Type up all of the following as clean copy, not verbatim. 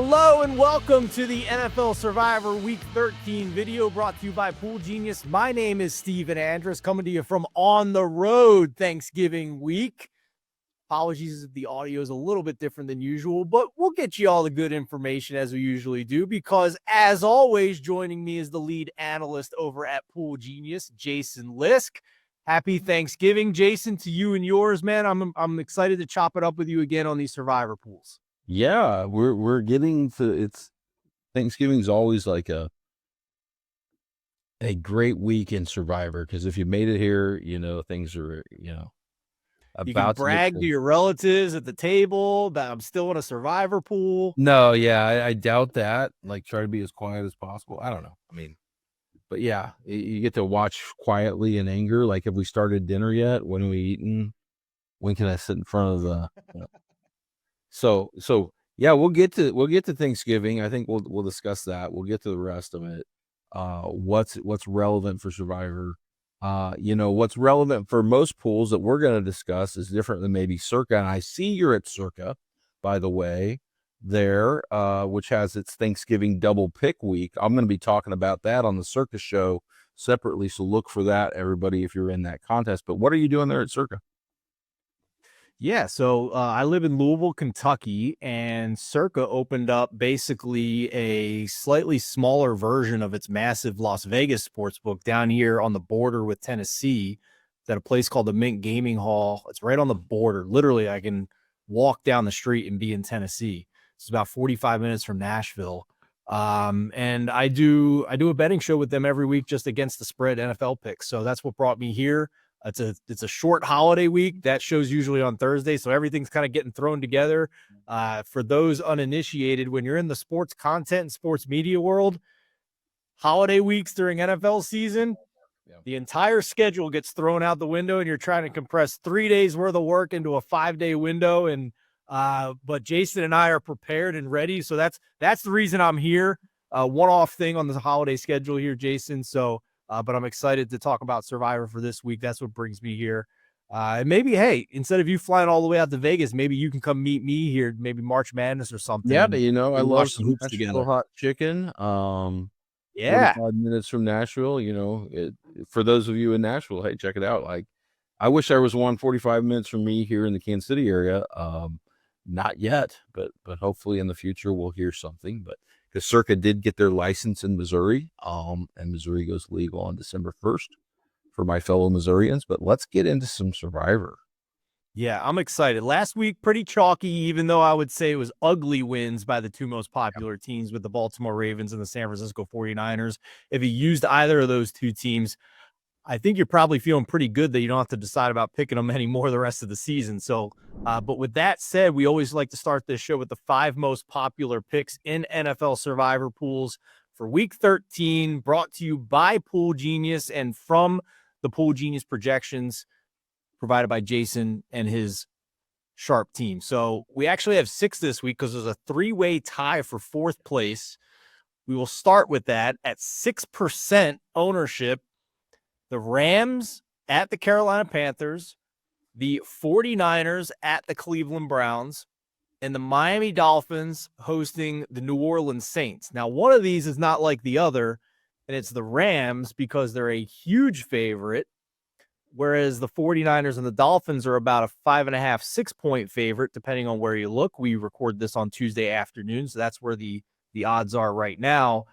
Hello and welcome to the NFL Survivor Week 13 video brought to you by Pool Genius. My name is Stephen Andress, coming to you from on the road Thanksgiving week. Apologies if the audio is a little bit different than usual, but we'll get you all the good information as we usually do, because as always, joining me is the lead analyst over at Pool Genius, Jason Lisk. Happy Thanksgiving, Jason, to you and yours, man. I'm excited to chop it up with you again on these Survivor pools. Yeah, we're getting to it's Thanksgiving's always like a great week in Survivor, because if you made it here, things are, You can about to brag to your relatives at the table that I'm still in a Survivor pool. No, yeah, I doubt that. Like, try to be as quiet as possible. I don't know. I mean, but yeah, you get to watch quietly in anger. Like, have we started dinner yet? When are we eating? When can I sit in front of the So yeah, we'll get to Thanksgiving. I think we'll discuss that. We'll get to the rest of it. What's relevant for Survivor? What's relevant for most pools that we're going to discuss is different than maybe Circa. And I see you're at Circa, by the way, there, which has its Thanksgiving double pick week. I'm going to be talking about that on the Circa show separately. So look for that, everybody, if you're in that contest. But what are you doing there at Circa? Yeah, so I live in Louisville, Kentucky, and Circa opened up basically a slightly smaller version of its massive Las Vegas sportsbook down here on the border with Tennessee. It's at a place called the Mint Gaming Hall. It's right on the border. Literally, I can walk down the street and be in Tennessee. It's about 45 minutes from Nashville. And I do a betting show with them every week just against the spread NFL picks. So that's what brought me here. It's a short holiday week. That show's usually on Thursday, so everything's kind of getting thrown together. For those uninitiated, when you're in the sports content and sports media world, holiday weeks during NFL season, the entire schedule gets thrown out the window, and you're trying to compress 3 days worth of work into a 5-day window. And but Jason and I are prepared and ready, so that's the reason I'm here. One-off thing on the holiday schedule here, Jason. So. But I'm excited to talk about Survivor for this week. That's what brings me here. And maybe, hey, instead of you flying all the way out to Vegas, maybe you can come meet me here, maybe March Madness or something. Yeah, I love some hoops together. hot chicken. Yeah, 45 minutes from Nashville. For those of you in Nashville, hey, check it out. Like, I wish there was one 45 minutes from me here in the Kansas City area. Not yet, but hopefully in the future we'll hear something. But because Circa did get their license in Missouri, and Missouri goes legal on December 1st for my fellow Missourians. But let's get into some Survivor. Yeah, I'm excited. Last week, pretty chalky, even though I would say it was ugly wins by the two most popular teams with the Baltimore Ravens and the San Francisco 49ers. If you used either of those two teams, I think you're probably feeling pretty good that you don't have to decide about picking them anymore the rest of the season. So, but with that said, we always like to start this show with the 5 most popular picks in NFL Survivor pools for Week 13, brought to you by Pool Genius and from the Pool Genius projections provided by Jason and his sharp team. So we actually have 6 this week because there's a 3-way tie for 4th place. We will start with that at 6% ownership. The Rams at the Carolina Panthers, the 49ers at the Cleveland Browns, and the Miami Dolphins hosting the New Orleans Saints. Now, one of these is not like the other, and it's the Rams because they're a huge favorite, whereas the 49ers and the Dolphins are about a 5.5, 6-point favorite, depending on where you look. We record this on Tuesday afternoon, so that's where the odds are right now.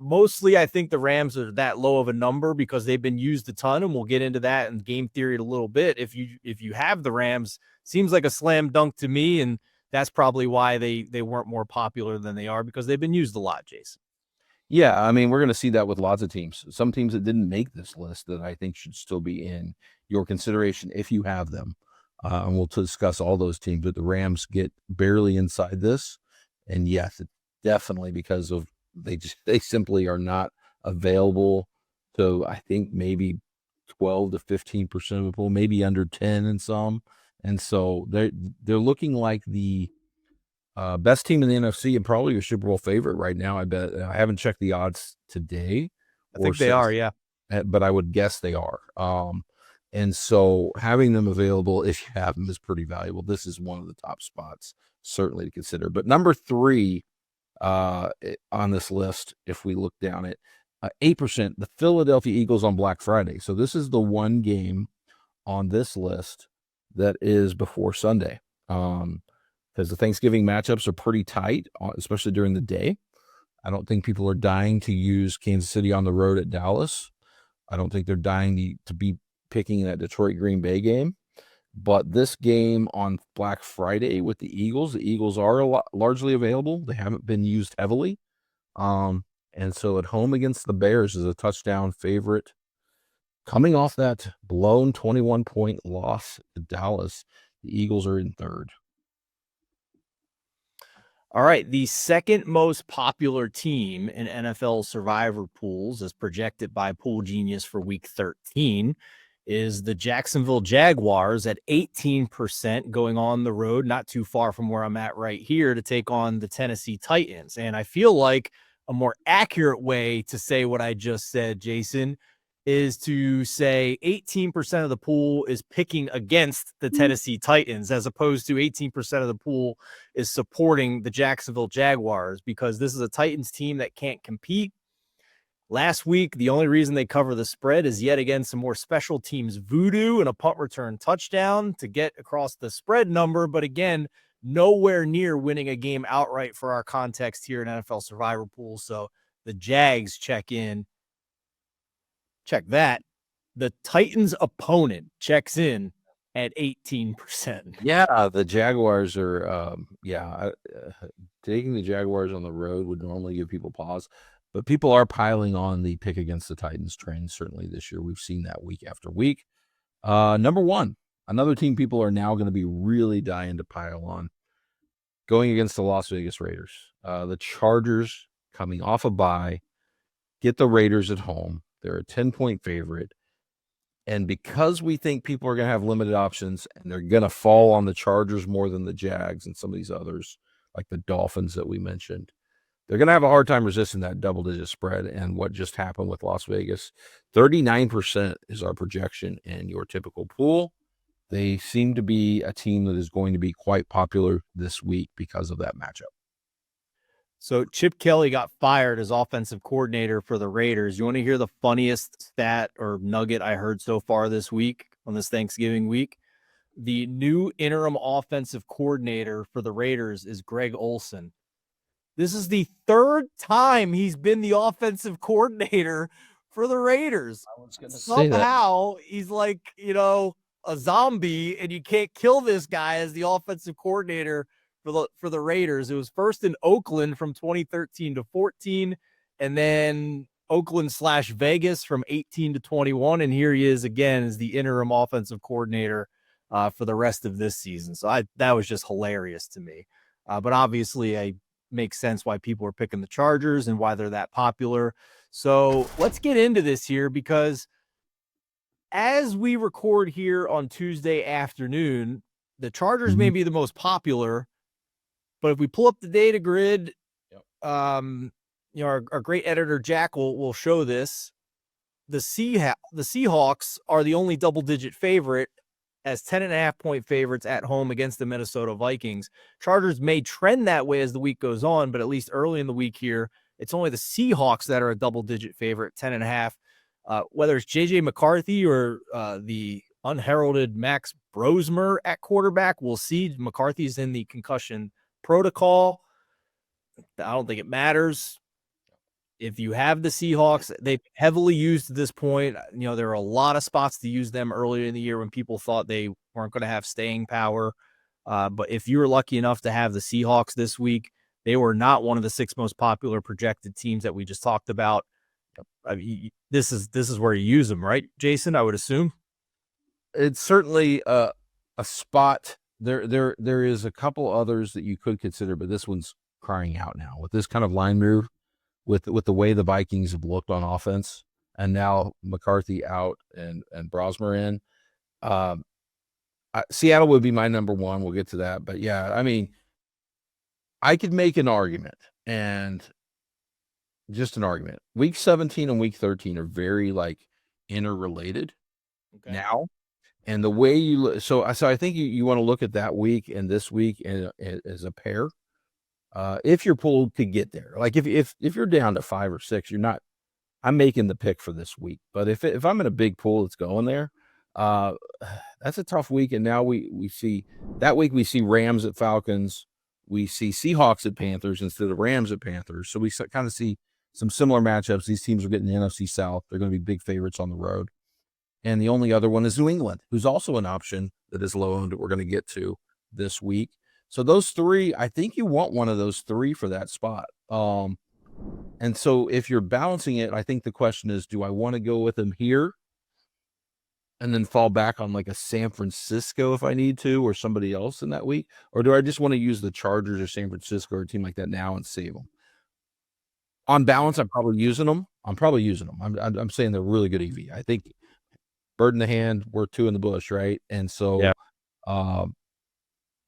Mostly, I think the Rams are that low of a number because they've been used a ton, and we'll get into that in game theory a little bit. If you have the Rams, seems like a slam dunk to me, and that's probably why they weren't more popular than they are, because they've been used a lot, Jason. Yeah, I mean, we're going to see that with lots of teams. Some teams that didn't make this list that I think should still be in your consideration if you have them. And we'll discuss all those teams, but the Rams get barely inside this. And yes, it's definitely because of they simply are not available. So I think maybe 12 to 15% of people, maybe under 10 in some. And so they're looking like the best team in the NFC and probably your Super Bowl favorite right now. I bet. I haven't checked the odds today. I think they are, yeah. But I would guess they are. And so having them available, if you have them, is pretty valuable. This is one of the top spots certainly to consider. But number 3 on this list, if we look down at 8%, the Philadelphia Eagles on Black Friday. So this is the one game on this list that is before Sunday, because the Thanksgiving matchups are pretty tight, especially during the day. I don't think people are dying to use Kansas City on the road at Dallas. I don't think they're dying to be picking that Detroit Green Bay game. But this game on Black Friday with the Eagles are largely available. They haven't been used heavily. And so at home against the Bears is a touchdown favorite. Coming off that blown 21-point loss to Dallas, the Eagles are in third. All right, the second most popular team in NFL survivor pools, as projected by Pool Genius for Week 13, is the Jacksonville Jaguars at 18%, going on the road, not too far from where I'm at right here, to take on the Tennessee Titans. And I feel like a more accurate way to say what I just said, Jason, is to say 18% of the pool is picking against the Tennessee Titans, as opposed to 18% of the pool is supporting the Jacksonville Jaguars, because this is a Titans team that can't compete. Last week, the only reason they cover the spread is yet again some more special teams voodoo and a punt return touchdown to get across the spread number. But again, nowhere near winning a game outright for our context here in NFL Survivor Pool. So the Jags check in. Check that. The Titans' opponent checks in at 18%. Yeah, the Jaguars are, taking the Jaguars on the road would normally give people pause, but people are piling on the pick against the Titans train. Certainly this year, we've seen that week after week. Number 1, another team people are now going to be really dying to pile on, going against the Las Vegas Raiders. The Chargers, coming off a bye, get the Raiders at home. They're a 10-point favorite. And because we think people are going to have limited options and they're going to fall on the Chargers more than the Jags and some of these others, like the Dolphins that we mentioned, they're going to have a hard time resisting that double-digit spread. And what just happened with Las Vegas, 39% is our projection in your typical pool. They seem to be a team that is going to be quite popular this week because of that matchup. So Chip Kelly got fired as offensive coordinator for the Raiders. You want to hear the funniest stat or nugget I heard so far this week on this Thanksgiving week? The new interim offensive coordinator for the Raiders is Greg Olson. This is the third time he's been the offensive coordinator for the Raiders. Somehow he's like, a zombie, and you can't kill this guy as the offensive coordinator for the Raiders. It was first in Oakland from 2013 to 14, and then Oakland/Vegas from 18 to 21. And here he is again as the interim offensive coordinator for the rest of this season. So that was just hilarious to me. But obviously, I makes sense why people are picking the Chargers and why they're that popular. So let's get into this here, because as we record here on Tuesday afternoon, the Chargers may be the most popular. But if we pull up the data grid, our great editor Jack will show this. The Seahawks are the only double-digit favorite, as 10.5-point favorites at home against the Minnesota Vikings. Chargers may trend that way as the week goes on, but at least early in the week here, it's only the Seahawks that are a double-digit favorite, 10.5. Whether it's J.J. McCarthy or the unheralded Max Brosmer at quarterback, we'll see. McCarthy's in the concussion protocol. I don't think it matters. If you have the Seahawks, they've heavily used at this point. There are a lot of spots to use them earlier in the year when people thought they weren't going to have staying power. But if you were lucky enough to have the Seahawks this week, they were not one of the 6 most popular projected teams that we just talked about. I mean, this is where you use them, right, Jason? I would assume. It's certainly a spot. There is a couple others that you could consider, but this one's crying out now with this kind of line move, with the way the Vikings have looked on offense, and now McCarthy out and Brosmer in. Seattle would be my number 1. We'll get to that, but yeah, I mean, I could make an argument, and just an argument. Week 17 and week 13 are very interrelated now, And the way so I think you want to look at that week and this week as a pair. If your pool could get there, like if you're down to 5 or 6, you're not. I'm making the pick for this week. But if I'm in a big pool that's going there, uh, that's a tough week. And now we see that week we see Rams at Falcons, we see Seahawks at Panthers instead of Rams at Panthers. So we kind of see some similar matchups. These teams are getting the NFC South. They're going to be big favorites on the road. And the only other one is New England, who's also an option that is low owned that we're going to get to this week. So those three, I think you want one of those three for that spot. And so if you're balancing it, I think the question is, do I want to go with them here and then fall back on like a San Francisco if I need to, or somebody else in that week? Or do I just want to use the Chargers or San Francisco or a team like that now and save them? On balance, I'm probably using them. I'm saying they're really good EV. I think bird in the hand, we're 2 in the bush, right? And so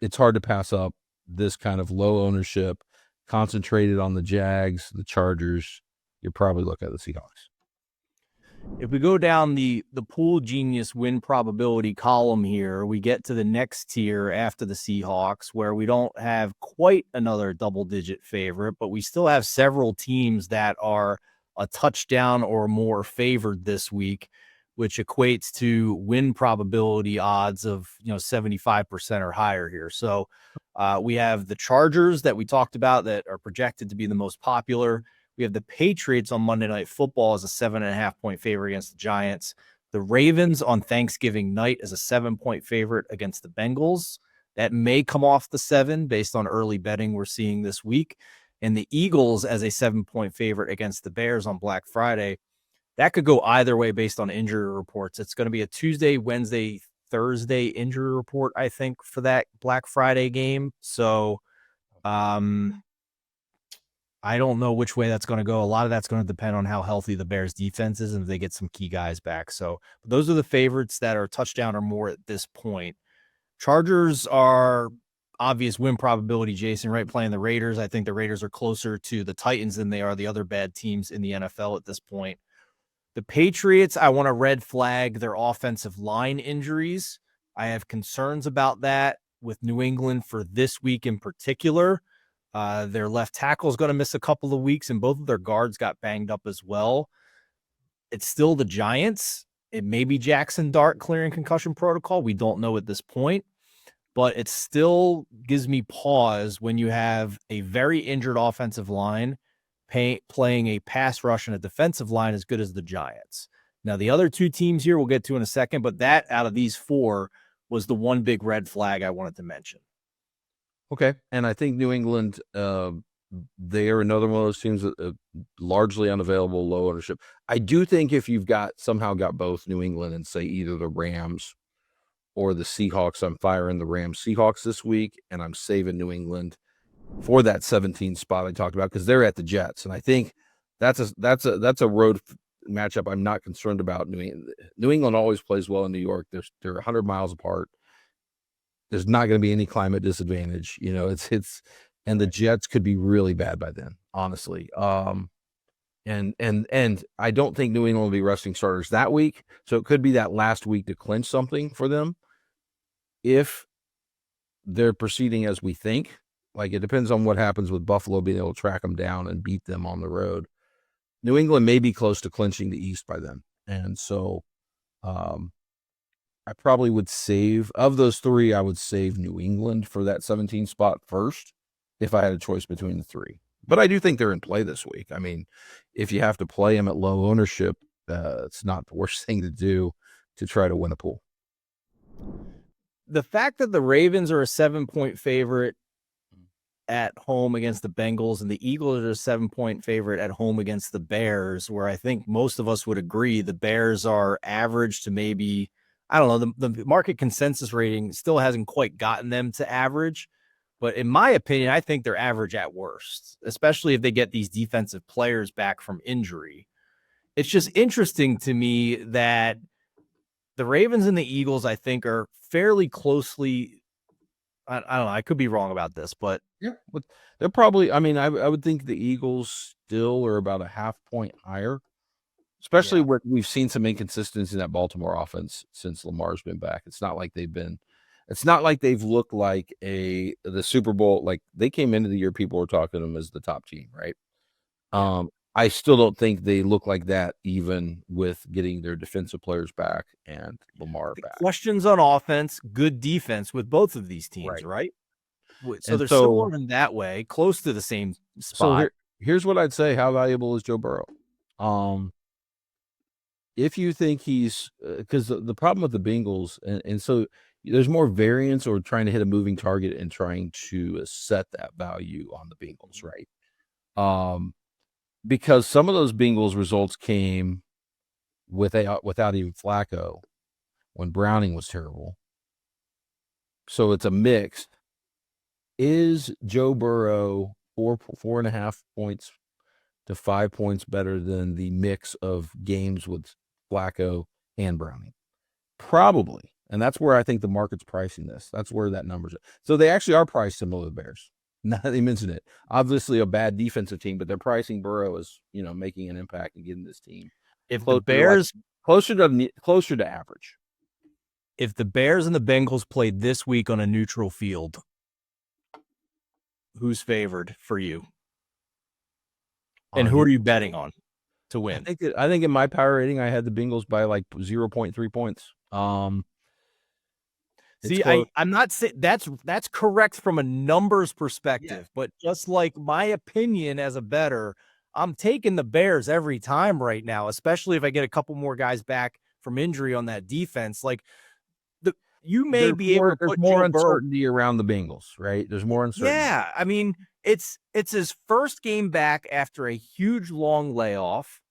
it's hard to pass up this kind of low ownership, concentrated on the Jags, the Chargers. You're probably looking at the Seahawks. If we go down the Pool Genius win probability column here, we get to the next tier after the Seahawks, where we don't have quite another double-digit favorite, but we still have several teams that are a touchdown or more favored this week, which equates to win probability odds of 75% or higher here. So we have the Chargers that we talked about that are projected to be the most popular. We have the Patriots on Monday Night Football as a 7.5-point favorite against the Giants. The Ravens on Thanksgiving night as a 7-point favorite against the Bengals. That may come off the 7 based on early betting we're seeing this week. And the Eagles as a 7-point favorite against the Bears on Black Friday. That could go either way based on injury reports. It's going to be a Tuesday, Wednesday, Thursday injury report, I think, for that Black Friday game. So I don't know which way that's going to go. A lot of that's going to depend on how healthy the Bears defense is and if they get some key guys back. So those are the favorites that are touchdown or more at this point. Chargers are obvious win probability, Jason, right? Playing the Raiders. I think the Raiders are closer to the Titans than they are the other bad teams in the NFL at this point. The Patriots, I want to red flag their offensive line injuries. I have concerns about that with New England for this week in particular. Their left tackle is going to miss a couple of weeks, and both of their guards got banged up as well. It's still the Giants. It may be Jackson Dart clearing concussion protocol. We don't know at this point, but it still gives me pause when you have a very injured offensive line playing a pass rush and a defensive line as good as the Giants. Now, the other two teams here we'll get to in a second, but that out of these four was the one big red flag I wanted to mention. Okay. And I think New England, they are another one of those teams that largely unavailable, low ownership. I do think if you've somehow got both New England and say either the Rams or the Seahawks, I'm firing the Rams Seahawks this week, and I'm saving New England for that 17 spot I talked about because they're at the Jets. And I think that's a road matchup I'm not concerned about. New England always plays well in New York. They're 100 miles apart. There's not going to be any climate disadvantage. And the Jets could be really bad by then, honestly. And I don't think New England will be resting starters that week. So it could be that last week to clinch something for them. If they're proceeding as we think, like it depends on what happens with Buffalo being able to track them down and beat them on the road. New England may be close to clinching the East by then. And so, I probably would save, of those three, I would save New England for that 17 spot first if I had a choice between the three. But I do think they're in play this week. I mean, if you have to play them at low ownership, it's not the worst thing to do to try to win a pool. The fact that the Ravens are a 7-point favorite at home against the Bengals and the Eagles are a 7-point favorite at home against the Bears, where I think most of us would agree the Bears are average to maybe, I don't know, the market consensus rating still hasn't quite gotten them to average. But in my opinion, I think they're average at worst, especially if they get these defensive players back from injury. It's just interesting to me that the Ravens and the Eagles, I think, are fairly closely. I don't know. I could be wrong about this, but yeah, they're probably. I mean, I would think the Eagles still are about a half point higher. especially Yeah. when we've seen some inconsistency in that Baltimore offense since Lamar's been back. It's not like they've looked like the Super Bowl. Like they came into the year, people were talking to them as the top team, right? Yeah. I still don't think they look like that, even with getting their defensive players back and Lamar The back. questions on offense, good defense with both of these teams, Right. right? So And they're so, similar in that way, close to the same so spot. here's what I'd say. How valuable is Joe Burrow? If you think he's because the problem with the Bengals, and so there's more variance or trying to hit a moving target and trying to set that value on the Bengals, right? Because some of those Bengals results came without even Flacco when Browning was terrible. So it's a mix. Is Joe Burrow 4.5 points to 5 points better than the mix of games with Flacco and Browning? Probably. And that's where I think the market's pricing this. That's where that number's at. So they actually are priced similar to the Bears. Now that they mentioned it. Obviously a bad defensive team, but they're pricing Burrow as, making an impact and getting this team If the Bears closer to average. If the Bears and the Bengals played this week on a neutral field, who's favored for you? And who are you betting on to win? I think in my power rating, I had the Bengals by like 0.3 points. See, I'm not saying that's correct from a numbers perspective, but just like my opinion as a bettor, I'm taking the Bears every time right now, especially if I get a couple more guys back from injury on that defense. Like you may be able to put more Joe Burrow uncertainty around the Bengals, right? There's more uncertainty. Yeah, I mean, it's his first game back after a huge long layoff.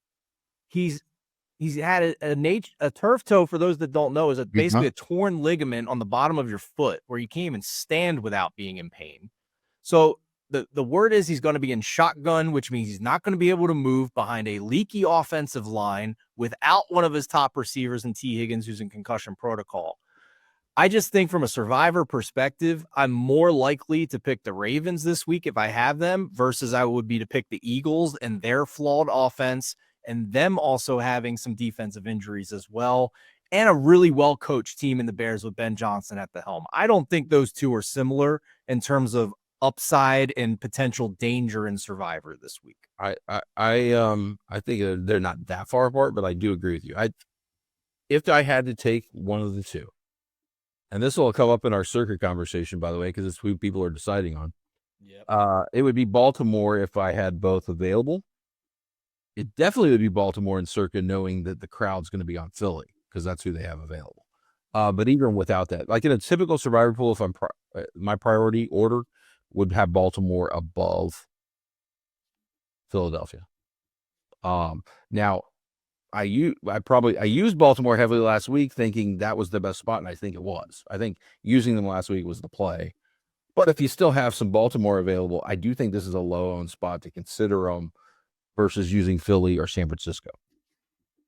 He's had a turf toe. For those that don't know, is basically a torn ligament on the bottom of your foot where you can't even stand without being in pain. So the word is he's going to be in shotgun, which means he's not going to be able to move behind a leaky offensive line without one of his top receivers in T. Higgins, who's in concussion protocol. I just think from a survivor perspective, I'm more likely to pick the Ravens this week if I have them versus I would be to pick the Eagles and their flawed offense and them also having some defensive injuries as well and a really well-coached team in the Bears with Ben Johnson at the helm. I don't think those two are similar in terms of upside and potential danger in survivor this week. I think they're not that far apart, but I do agree with you. If I had to take one of the two, and this will come up in our Circa conversation, by the way, because it's who people are deciding on. Yep. It would be Baltimore if I had both available. It definitely would be Baltimore and Circa, knowing that the crowd's going to be on Philly because that's who they have available. But even without that, like in a typical survivor pool, if my priority order would have Baltimore above Philadelphia. Now I used Baltimore heavily last week thinking that was the best spot, and I think it was. I think using them last week was the play. But if you still have some Baltimore available, I do think this is a low-owned spot to consider them versus using Philly or San Francisco.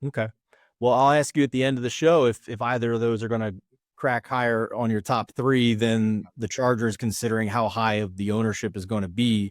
Okay. Well, I'll ask you at the end of the show if either of those are going to crack higher on your top three than the Chargers, considering how high of the ownership is going to be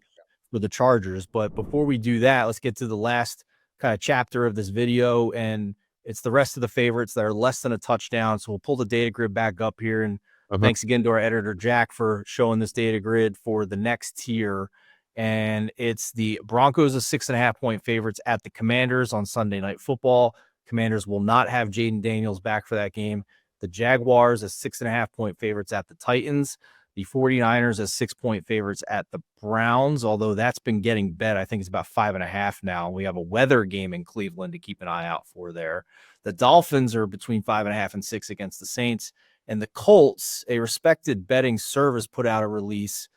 for the Chargers. But before we do that, let's get to the last kind of chapter of this video, and it's the rest of the favorites that are less than a touchdown. So we'll pull the data grid back up here, and thanks again to our editor Jack for showing this data grid for the next tier. And it's the Broncos as 6.5 point favorites at the Commanders on Sunday Night Football. Commanders will not have Jaden Daniels back for that game. The Jaguars as 6.5 point favorites at the Titans. The 49ers as 6 point favorites at the Browns, although that's been getting bet. I think it's about 5.5 now. We have a weather game in Cleveland to keep an eye out for there. The Dolphins are between 5.5 and 6 against the Saints. And the Colts, a respected betting service, put out a release.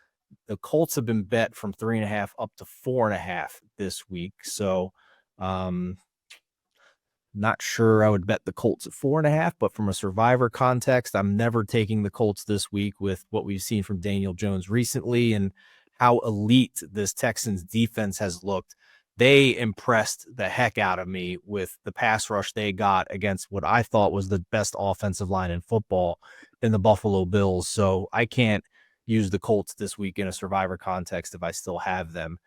The Colts have been bet from 3.5 up to 4.5 this week. So, not sure I would bet the Colts at 4.5, but from a survivor context, I'm never taking the Colts this week with what we've seen from Daniel Jones recently and how elite this Texans defense has looked. They impressed the heck out of me with the pass rush they got against what I thought was the best offensive line in football in the Buffalo Bills. So I can't use the Colts this week in a survivor context if I still have them.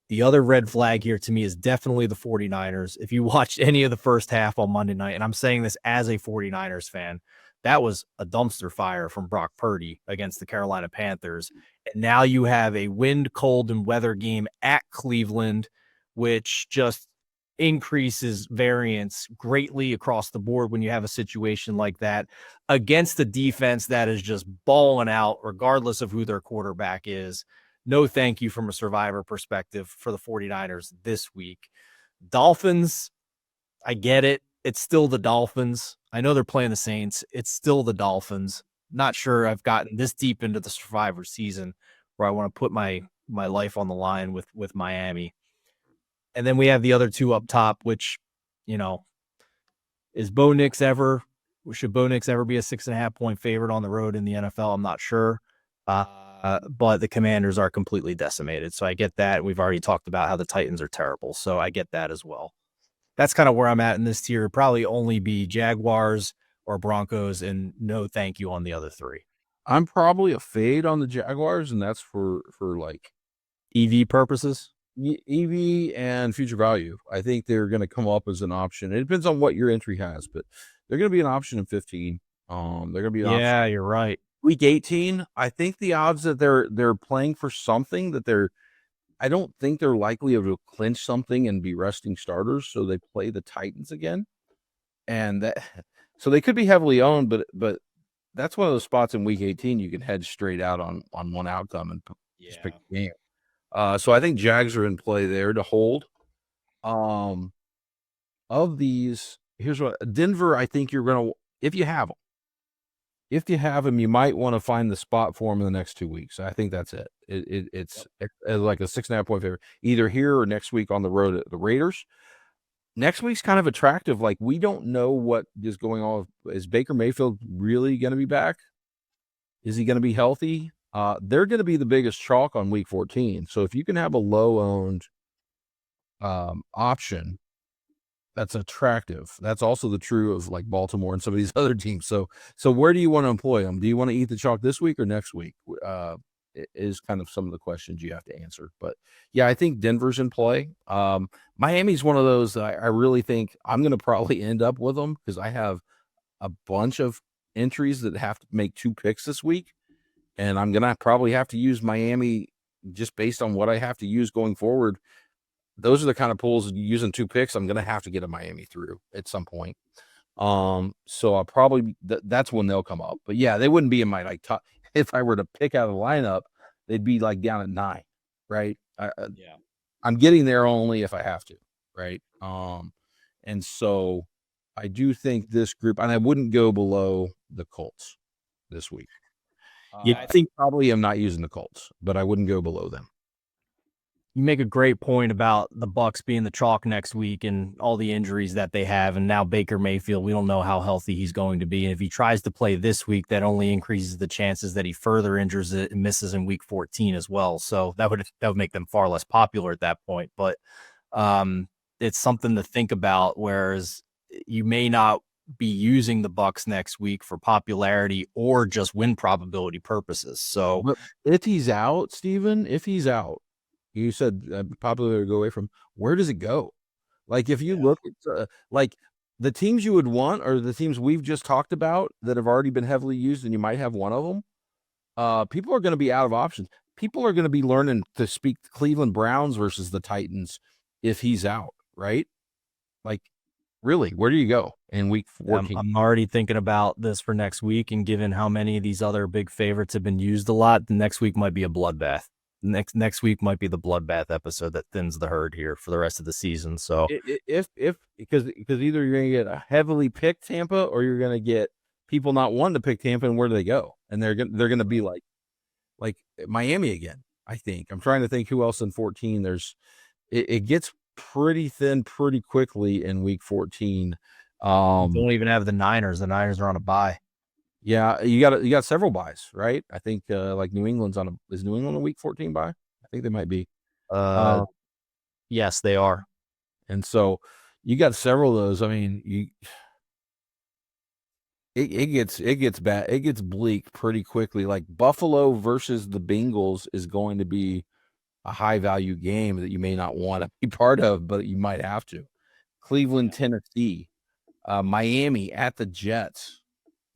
The other red flag here to me is definitely the 49ers. If you watched any of the first half on Monday night, and I'm saying this as a 49ers fan, that was a dumpster fire from Brock Purdy against the Carolina Panthers. And now you have a wind, cold, and weather game at Cleveland, which just increases variance greatly across the board when you have a situation like that against a defense that is just balling out, regardless of who their quarterback is. No thank you from a survivor perspective for the 49ers this week. Dolphins, I get it. It's still the Dolphins. I know they're playing the Saints. It's still the Dolphins. Not sure I've gotten this deep into the survivor season where I want to put my life on the line with Miami. And then we have the other two up top, which, you know, is Bo Nix ever should Bo Nix ever be a 6.5 point favorite on the road in the NFL? I'm not sure. But the Commanders are completely decimated. So I get that. We've already talked about how the Titans are terrible. So I get that as well. That's kind of where I'm at in this tier. Probably only be Jaguars or Broncos, and no thank you on the other three. I'm probably a fade on the Jaguars, and that's for like EV purposes. EV and future value. I think they're going to come up as an option. It depends on what your entry has, but they're going to be an option in 15. They're going to be an option. You're right. Week 18, I think the odds that they're playing for something that I don't think they're likely to clinch something and be resting starters, so they play the Titans again, and so they could be heavily owned, but that's one of those spots in Week 18 you can hedge straight out on one outcome and just pick the game. So I think Jags are in play there to hold. Of these, here's what Denver. I think you're gonna if you have them, you might want to find the spot for them in the next 2 weeks. I think that's it. It's like a 6.5 point favorite, either here or next week on the road at the Raiders. Next week's kind of attractive. Like, we don't know what is going on. Is Baker Mayfield really going to be back? Is he going to be healthy? They're going to be the biggest chalk on week 14. So if you can have a low-owned option that's attractive, that's also the true of like Baltimore and some of these other teams. So where do you want to employ them? Do you want to eat the chalk this week or next week? Is kind of some of the questions you have to answer. But yeah, I think Denver's in play. Miami's one of those I really think I'm going to probably end up with them because I have a bunch of entries that have to make 2 picks this week. And I'm going to probably have to use Miami just based on what I have to use going forward. Those are the kind of pools using 2 picks. I'm going to have to get a Miami through at some point. So I'll probably, that's when they'll come up. But yeah, they wouldn't be in my like top. If I were to pick out a lineup, they'd be like down at 9, right? I'm getting there only if I have to, right? And so I do think this group, and I wouldn't go below the Colts this week. I think probably I'm not using the Colts, but I wouldn't go below them. You make a great point about the Bucs being the chalk next week and all the injuries that they have. And now Baker Mayfield, we don't know how healthy he's going to be. And if he tries to play this week, that only increases the chances that he further injures it and misses in week 14 as well. So that would make them far less popular at that point. But it's something to think about, whereas you may not be using the Bucs next week for popularity or just win probability purposes. So but if he's out, Stephen, you said popular to go away from. Where does it go? Like, if you look at like the teams you would want are the teams we've just talked about that have already been heavily used, and you might have one of them. People are going to be out of options. People are going to be learning to speak the Cleveland Browns versus the Titans if he's out, right? Like, really, where do you go in week 14? I'm already thinking about this for next week, and given how many of these other big favorites have been used a lot, the next week might be a bloodbath. Next week might be the bloodbath episode that thins the herd here for the rest of the season. So if because either you're going to get a heavily picked Tampa or you're going to get people not wanting to pick Tampa, and where do they go? And they're going to be like Miami again. I think I'm trying to think who else in 14. It gets pretty thin pretty quickly in week 14. Don't even have the Niners. The Niners are on a bye. Yeah, you got several buys, right? I think like New England's is New England a week 14 bye? I think they might be. Yes, they are. And so you got several of those. I mean, it gets bad. It gets bleak pretty quickly. Like Buffalo versus the Bengals is going to be a high value game that you may not want to be part of, but you might have to. Cleveland, Tennessee, Miami at the Jets,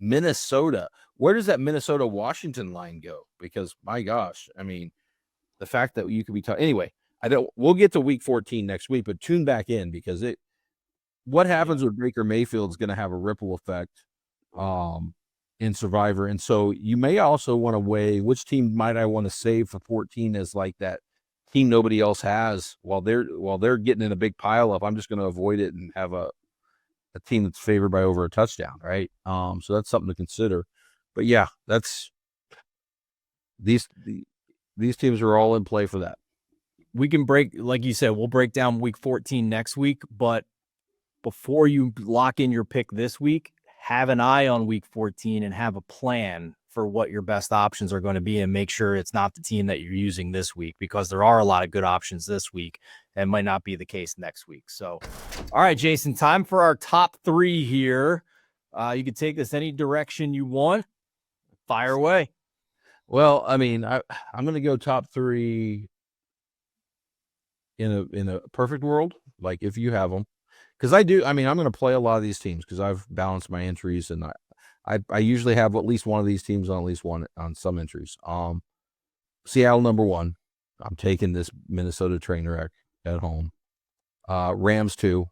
Minnesota. Where does that Minnesota-Washington line go? Because my gosh, I mean, the fact that you could be talking anyway. We'll get to week 14 next week, but tune back in because what happens with Baker Mayfield is going to have a ripple effect in Survivor. And so you may also want to weigh which team might I want to save for 14 as like that team nobody else has while they're getting in a big pile up. I'm just going to avoid it and have a team that's favored by over a touchdown, right? So that's something to consider. But yeah, that's these teams are all in play for that. We can break, like you said, we'll break down week 14 next week, but before you lock in your pick this week, have an eye on week 14 and have a plan for what your best options are going to be and make sure it's not the team that you're using this week, because there are a lot of good options this week and might not be the case next week. So, all right, Jason, time for our top 3 here. You can take this any direction you want. Fire away. Well, I mean, I'm going to go top 3 in a perfect world, like if you have them. Because I do, I mean, I'm going to play a lot of these teams because I've balanced my entries, and I usually have at least one of these teams on at least one on some entries. Seattle number 1. I'm taking this Minnesota train wreck at home. Rams 2.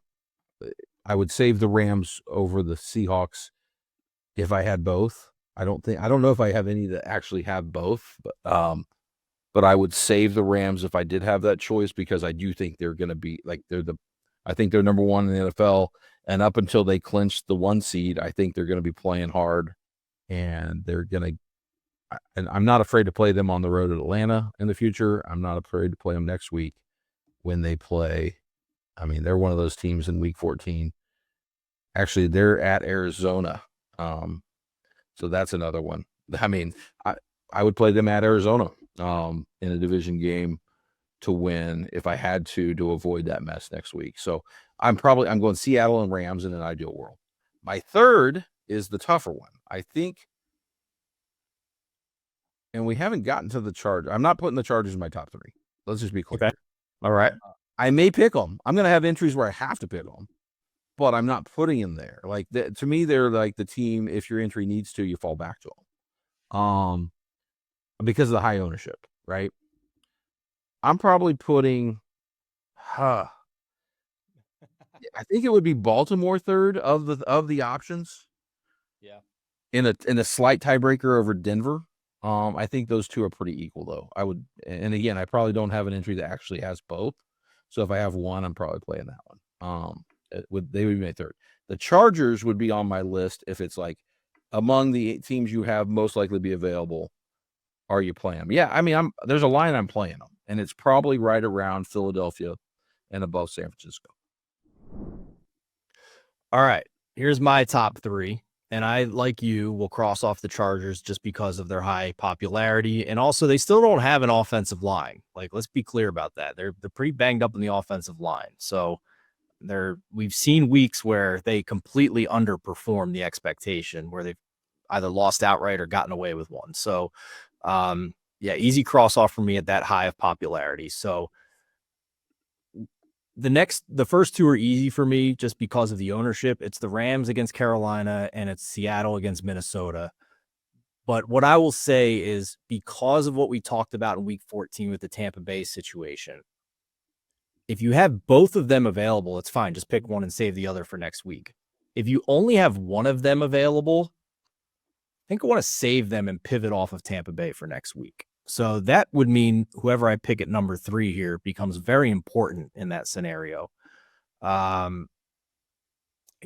I would save the Rams over the Seahawks if I had both. I don't know if I have any that actually have both, but I would save the Rams if I did have that choice, because I do think they're going to be like I think they're number 1 in the NFL, and up until they clinch the 1 seed, I think they're going to be playing hard, and and I'm not afraid to play them on the road at Atlanta in the future. I'm not afraid to play them next week when they play. I mean, they're one of those teams in week 14. Actually, they're at Arizona. So that's another one. I mean, I would play them at Arizona in a division game to win if I had to avoid that mess next week. So I'm going Seattle and Rams in an ideal world. My third is the tougher one, I think. And we haven't gotten to the Chargers. I'm not putting the Chargers in my top 3. Let's just be clear. Okay. All right. I may pick them. I'm going to have entries where I have to pick them, but I'm not putting them there. Like to me, they're like the team. If your entry needs to, you fall back to them. Because of the high ownership, right? I'm probably putting, I think it would be Baltimore third of the options. Yeah. In a slight tiebreaker over Denver. I think those two are pretty equal though. And again, I probably don't have an entry that actually has both. So if I have one, I'm probably playing that one. They would be my third. The Chargers would be on my list if it's like among the teams you have most likely be available. Are you playing them? Yeah, I mean, there's a line I'm playing them, and it's probably right around Philadelphia and above San Francisco. All right, here's my top 3, and I, like you, will cross off the Chargers just because of their high popularity, and also they still don't have an offensive line. Like, let's be clear about that. They're pretty banged up in the offensive line, so we've seen weeks where they completely underperform the expectation, where they've either lost outright or gotten away with one. So, yeah, easy cross off for me at that high of popularity. So the first 2 are easy for me just because of the ownership. It's the Rams against Carolina and it's Seattle against Minnesota. But what I will say is, because of what we talked about in week 14 with the Tampa Bay situation, if you have both of them available, it's fine. Just pick one and save the other for next week. If you only have one of them available, I think I want to save them and pivot off of Tampa Bay for next week. So that would mean whoever I pick at number 3 here becomes very important in that scenario. I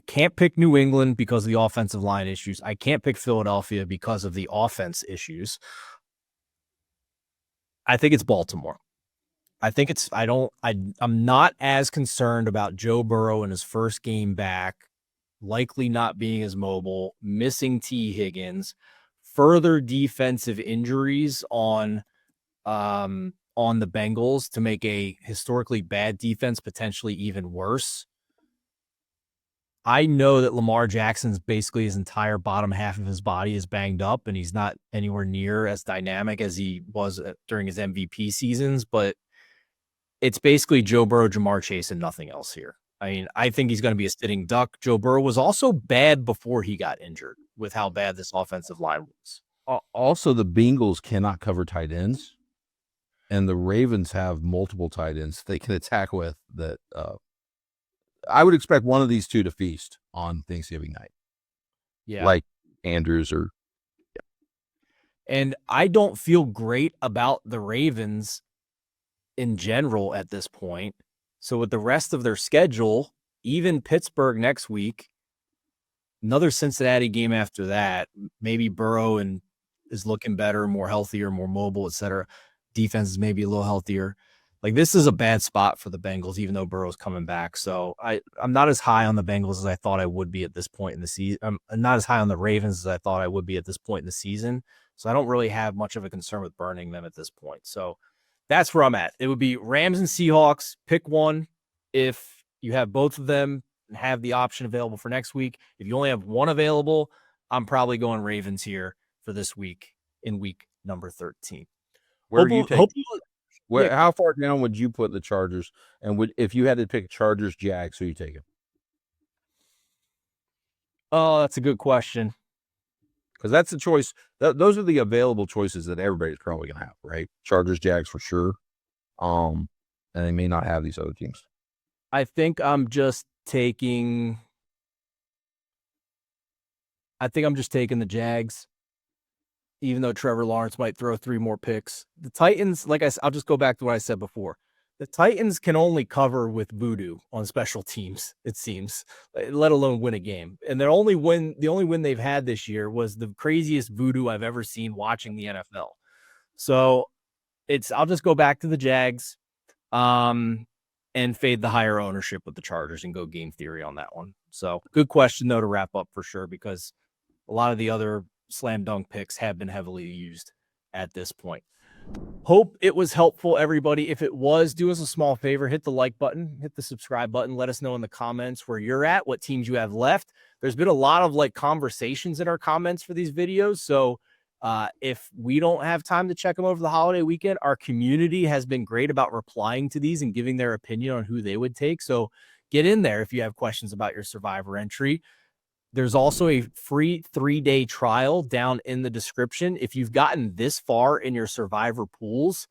can't pick New England because of the offensive line issues. I can't pick Philadelphia because of the offense issues. I think it's Baltimore. I'm not as concerned about Joe Burrow in his first game back, likely not being as mobile, missing T. Higgins, further defensive injuries on the Bengals to make a historically bad defense potentially even worse. I know that Lamar Jackson's basically his entire bottom half of his body is banged up, and he's not anywhere near as dynamic as he was during his MVP seasons, but It's basically Joe Burrow, Jamar Chase, and nothing else here. I mean, I think he's going to be a sitting duck. Joe Burrow was also bad before he got injured with how bad this offensive line was. Also, the Bengals cannot cover tight ends, and the Ravens have multiple tight ends they can attack with. That I would expect one of these two to feast on Thanksgiving night. Yeah, like Andrews or. And I don't feel great about the Ravens in general at this point. So with the rest of their schedule, even Pittsburgh next week, another Cincinnati game after that, maybe Burrow is looking better, more healthier, more mobile, etc. Defense is maybe a little healthier. Like, this is a bad spot for the Bengals, even though Burrow's coming back. So I'm not as high on the Bengals as I thought I would be at this point in the season. I'm not as high on the Ravens as I thought I would be at this point in the season. So I don't really have much of a concern with burning them at this point. So that's where I'm at. It would be Rams and Seahawks. Pick one if you have both of them and have the option available for next week. If you only have one available, I'm probably going Ravens here for this week in week number 13. Where you take? How far down would you put the Chargers? And if you had to pick Chargers, Jags, who you taking? Oh, that's a good question. Because that's the choice. Those are the available choices that everybody's probably going to have, right? Chargers, Jags for sure. And they may not have these other teams. I think I'm just taking the Jags, even though Trevor Lawrence might throw 3 more picks. The Titans, I'll just go back to what I said before. The Titans can only cover with voodoo on special teams, it seems, let alone win a game. And the only win they've had this year was the craziest voodoo I've ever seen watching the NFL. So I'll just go back to the Jags and fade the higher ownership with the Chargers and go game theory on that one. So good question, though, to wrap up for sure, because a lot of the other slam dunk picks have been heavily used at this point. Hope it was helpful, everybody. If it was, do us a small favor, hit the like button, hit the subscribe button. Let us know in the comments where you're at, what teams you have left. There's been a lot of conversations in our comments for these videos. So if we don't have time to check them over the holiday weekend, our community has been great about replying to these and giving their opinion on who they would take. So get in there if you have questions about your Survivor entry. There's also a free 3-day trial down in the description. If you've gotten this far in your Survivor pools,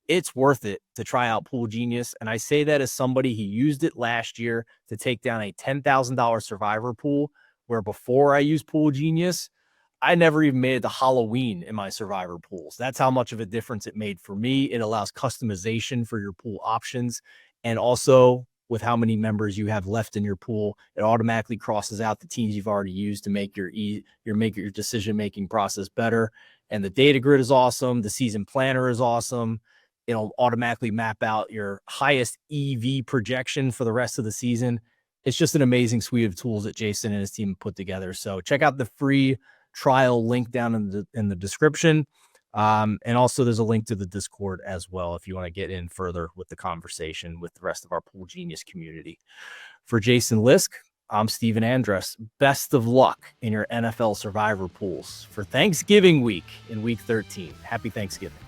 it's worth it to try out Pool Genius. And I say that as somebody who used it last year to take down a $10,000 Survivor pool, where before I used Pool Genius, I never even made it to Halloween in my Survivor pools. That's how much of a difference it made for me. It allows customization for your pool options. And also, with how many members you have left in your pool, it automatically crosses out the teams you've already used to make your decision-making process better. And the data grid is awesome. The season planner is awesome. It'll automatically map out your highest EV projection for the rest of the season. It's just an amazing suite of tools that Jason and his team put together. So check out the free trial link down in the description. And also there's a link to the Discord as well if you want to get in further with the conversation with the rest of our Pool Genius community. For Jason Lisk, I'm Stephen Andress. Best of luck in your NFL Survivor pools for Thanksgiving week in week 13. Happy Thanksgiving.